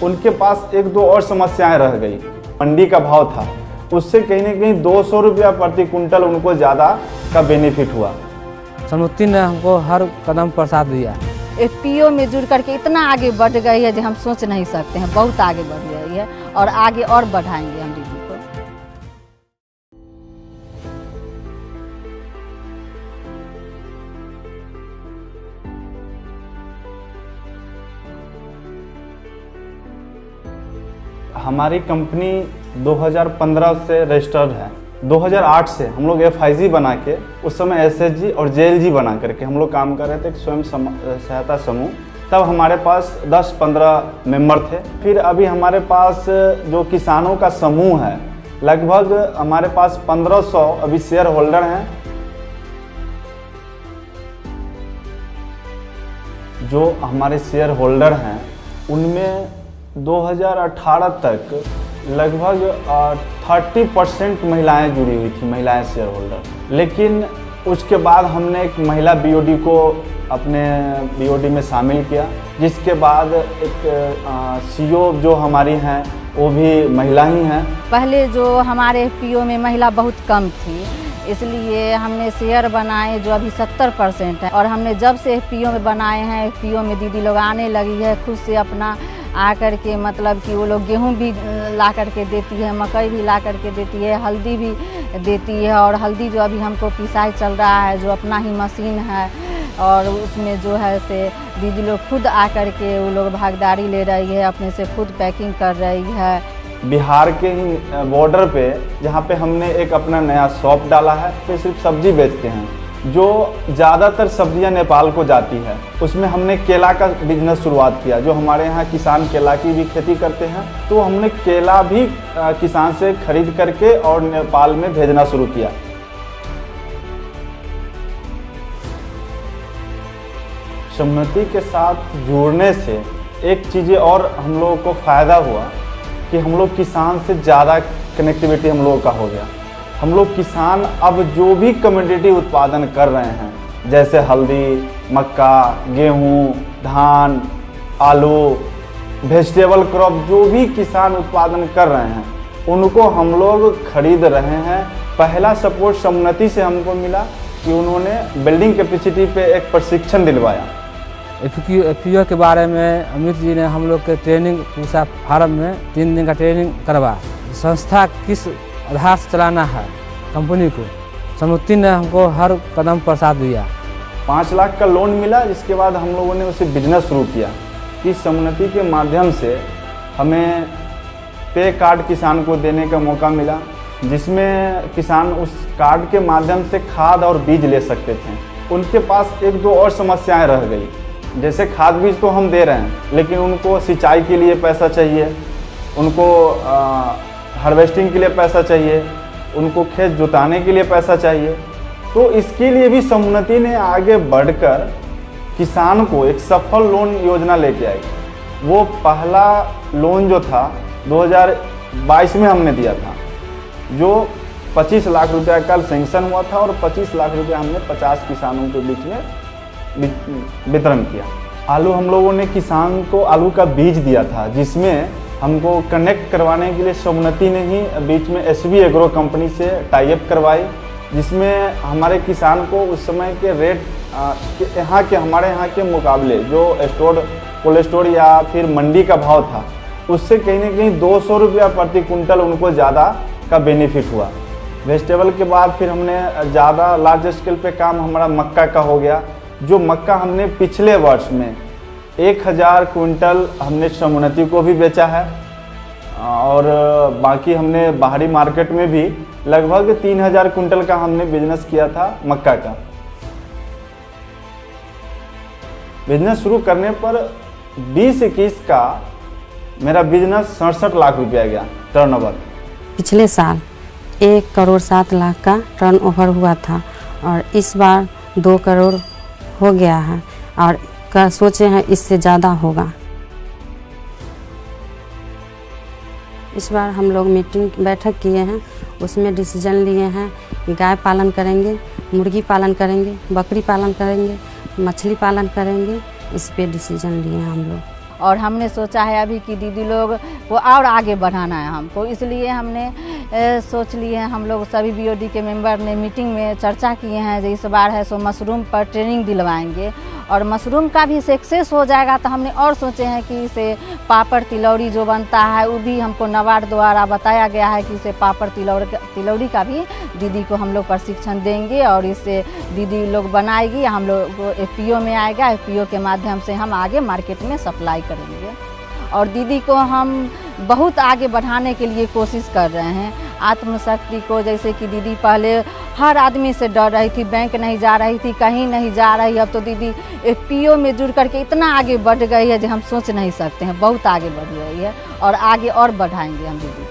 उनके पास एक दो और समस्याएं रह गई। मंडी का भाव था, उससे कहीं ना कहीं 200 रुपया प्रति कुंटल उनको ज़्यादा का बेनिफिट हुआ। समृद्धि ने हमको हर कदम पर साथ दिया। एफपीओ में जुड़ करके इतना आगे बढ़ गई है जो हम सोच नहीं सकते हैं। बहुत आगे बढ़ गई है और आगे और बढ़ाएंगे हम दीदी को। हमारी कंपनी 2015 से रजिस्टर्ड है। 2008 से हम लोग FIG बना के, उस समय SHG और JLG बना करके हम लोग काम कर रहे थे, एक स्वयं सहायता समूह। तब हमारे पास 10-15 मेंबर थे। फिर अभी हमारे पास जो किसानों का समूह है, लगभग हमारे पास 1500 अभी शेयर होल्डर हैं। जो हमारे शेयर होल्डर हैं उनमें 2018 तक लगभग 30% महिलाएं जुड़ी हुई थी, महिलाएं शेयर होल्डर। लेकिन उसके बाद हमने एक महिला BOD को अपने BOD में शामिल किया, जिसके बाद एक CO जो हमारी हैं वो भी महिला ही हैं। पहले जो हमारे FPO में महिला बहुत कम थी, इसलिए हमने शेयर बनाए जो अभी 70% है। और हमने जब से FPO में बनाए हैं, FPO में दीदी लोग आने लगी है खुद से अपना आकर के, मतलब कि वो लोग गेहूं भी ला करके देती है, मकई भी ला करके देती है, हल्दी भी देती है। और हल्दी जो अभी हमको पिसाई चल रहा है, जो अपना ही मशीन है, और उसमें जो है से दीदी लोग खुद आकर के वो लोग भागीदारी ले रही है, अपने से खुद पैकिंग कर रही है। बिहार के ही बॉर्डर पे जहाँ पे हमने एक अपना नया शॉप डाला है, तो सिर्फ सब्जी बेचते हैं। जो ज़्यादातर सब्जियां नेपाल को जाती है, उसमें हमने केला का बिजनेस शुरुआत किया। जो हमारे यहाँ किसान केला की भी खेती करते हैं, तो हमने केला भी किसान से खरीद करके और नेपाल में भेजना शुरू किया। समृद्धि के साथ जुड़ने से एक चीज़ें और हम लोगों को फ़ायदा हुआ कि हम लोग किसान से ज़्यादा कनेक्टिविटी हम लोगों का हो गया। हम लोग किसान अब जो भी कमोडिटी उत्पादन कर रहे हैं, जैसे हल्दी, मक्का, गेहूं, धान, आलू, वेजिटेबल क्रॉप, जो भी किसान उत्पादन कर रहे हैं उनको हम लोग खरीद रहे हैं। पहला सपोर्ट समृद्धि से हमको मिला कि उन्होंने बिल्डिंग कैपेसिटी पे एक प्रशिक्षण दिलवाया। FPO के बारे में अमित जी ने हम लोग के ट्रेनिंग पूसा फार्म में 3 दिन का ट्रेनिंग करवा। संस्था किस आधार से चलाना है कंपनी को, समृद्धि ने हमको हर कदम पर साथ दिया। 5 लाख का लोन मिला, जिसके बाद हम लोगों ने उसे बिजनेस शुरू किया। इस समृद्धि के माध्यम से हमें पे कार्ड किसान को देने का मौका मिला, जिसमें किसान उस कार्ड के माध्यम से खाद और बीज ले सकते थे। उनके पास एक दो और समस्याएं रह गई, जैसे खाद बीज तो हम दे रहे हैं, लेकिन उनको सिंचाई के लिए पैसा चाहिए, उनको हार्वेस्टिंग के लिए पैसा चाहिए, उनको खेत जुताने के लिए पैसा चाहिए। तो इसके लिए भी समृद्धि ने आगे बढ़कर किसान को एक सफल लोन योजना लेके आई। वो पहला लोन जो था 2022 में हमने दिया था, जो 25 लाख रुपया का सेंक्शन हुआ था, और 25 लाख रुपया हमने 50 किसानों के बीच में वितरण किया। आलू हम लोगों ने किसान को आलू का बीज दिया था, जिसमें हमको कनेक्ट करवाने के लिए समृद्धि ने ही बीच में SB एग्रो कंपनी से टाई अप करवाई, जिसमें हमारे किसान को उस समय के रेट हमारे यहाँ के मुकाबले जो कोल्ड स्टोर या फिर मंडी का भाव था, उससे कहीं ना कहीं 200 रुपया प्रति कुंटल उनको ज़्यादा का बेनिफिट हुआ। वेजिटेबल के बाद फिर हमने ज़्यादा लार्ज स्केल पे काम हमारा मक्का का हो गया। जो मक्का हमने पिछले वर्ष में 1000 क्विंटल हमने समृद्धि को भी बेचा है, और बाकी हमने बाहरी मार्केट में भी लगभग 3000 क्विंटल का हमने बिजनेस किया था मक्का का। बिजनेस शुरू करने पर 2021 का मेरा बिजनेस 67 लाख रुपया गया टर्नओवर। पिछले साल 1,07,00,000 का टर्नओवर हुआ था, और इस बार 2 करोड़ हो गया है, और सोचे हैं इससे ज़्यादा होगा। इस बार हम लोग बैठक किए हैं, उसमें डिसीजन लिए हैं गाय पालन करेंगे, मुर्गी पालन करेंगे, बकरी पालन करेंगे, मछली पालन करेंगे। इस पे डिसीजन लिए हैं हम लोग। और हमने सोचा है अभी कि दीदी लोग को और आगे बढ़ाना है हमको, इसलिए हमने सोच लिए हैं। हम लोग सभी बीओडी के मेंबर ने मीटिंग में चर्चा किए हैं जो इस बार है सो मशरूम पर ट्रेनिंग दिलवाएंगे, और मशरूम का भी सक्सेस हो जाएगा तो हमने और सोचे हैं कि इसे पापड़ तिलौरी जो बनता है वो भी हमको नाबार्ड द्वारा बताया गया है कि इसे पापड़ तिलौरी का भी दीदी को हम लोग प्रशिक्षण देंगे, और इससे दीदी लोग बनाएगी, हम लोग एफपीओ में आएगा, एफपीओ के माध्यम से हम आगे मार्केट में सप्लाई करेंगे। और दीदी को हम बहुत आगे बढ़ाने के लिए कोशिश कर रहे हैं। आत्मशक्ति को, जैसे कि दीदी पहले हर आदमी से डर रही थी, बैंक नहीं जा रही थी, कहीं नहीं जा रही, अब तो दीदी एफपीओ में जुड़ करके इतना आगे बढ़ गई है जो हम सोच नहीं सकते हैं, बहुत आगे बढ़ गई है और आगे और बढ़ाएंगे हम दीदी।